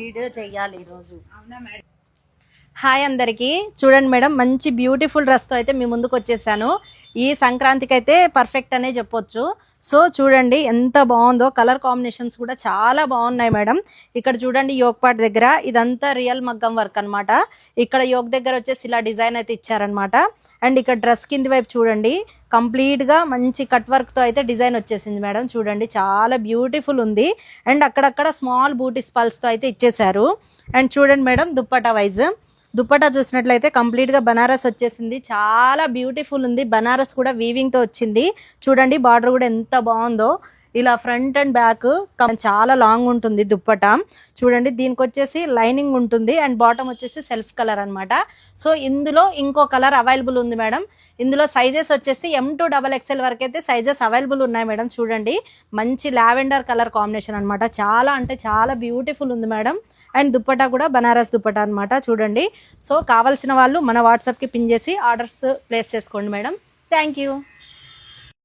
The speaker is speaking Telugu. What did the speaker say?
వీడియో చెయ్యాలి ఈరోజు. హాయ్ అందరికీ, చూడండి మేడం, మంచి బ్యూటిఫుల్ డ్రెస్తో అయితే మీ ముందుకు వచ్చేసాను. ఈ సంక్రాంతికి అయితే పర్ఫెక్ట్ అనే చెప్పొచ్చు. సో చూడండి ఎంత బాగుందో, కలర్ కాంబినేషన్స్ కూడా చాలా బాగున్నాయి మేడం. ఇక్కడ చూడండి యోగ్ పార్ట్ దగ్గర ఇదంతా రియల్ మగ్గం వర్క్ అనమాట. ఇక్కడ యోగ్ దగ్గర వచ్చేసి ఇలా డిజైన్ అయితే ఇచ్చారనమాట. అండ్ ఇక్కడ డ్రెస్ కింది వైపు చూడండి కంప్లీట్గా మంచి కట్ వర్క్తో అయితే డిజైన్ వచ్చేసింది మేడం. చూడండి చాలా బ్యూటిఫుల్ ఉంది. అండ్ అక్కడక్కడ స్మాల్ బూటీస్ పల్స్తో అయితే ఇచ్చేసారు. అండ్ చూడండి మేడం దుప్పటా వైజ్ దుప్పటా చూసినట్లయితే కంప్లీట్గా బనారస్ వచ్చేసింది. చాలా బ్యూటిఫుల్ ఉంది. బనారస్ కూడా వీవింగ్తో వచ్చింది. చూడండి బార్డర్ కూడా ఎంత బాగుందో. ఇలా ఫ్రంట్ అండ్ బ్యాక్ చాలా లాంగ్ ఉంటుంది దుప్పటా. చూడండి దీనికి వచ్చేసి లైనింగ్ ఉంటుంది అండ్ బాటమ్ వచ్చేసి సెల్ఫ్ కలర్ అనమాట. సో ఇందులో ఇంకో కలర్ అవైలబుల్ ఉంది మేడం. ఇందులో సైజెస్ వచ్చేసి M to XXL వరకు అయితే సైజెస్ అవైలబుల్ ఉన్నాయి మేడం. చూడండి మంచి లావెండర్ కలర్ కాంబినేషన్ అనమాట. చాలా అంటే చాలా బ్యూటిఫుల్ ఉంది మేడం. అండ్ దుప్పటా కూడా బనారస్ దుప్పటా అనమాట. చూడండి, సో కావాల్సిన వాళ్ళు మన వాట్సాప్కి పిన్ చేసి ఆర్డర్స్ ప్లేస్ చేసుకోండి మేడం. Thank you.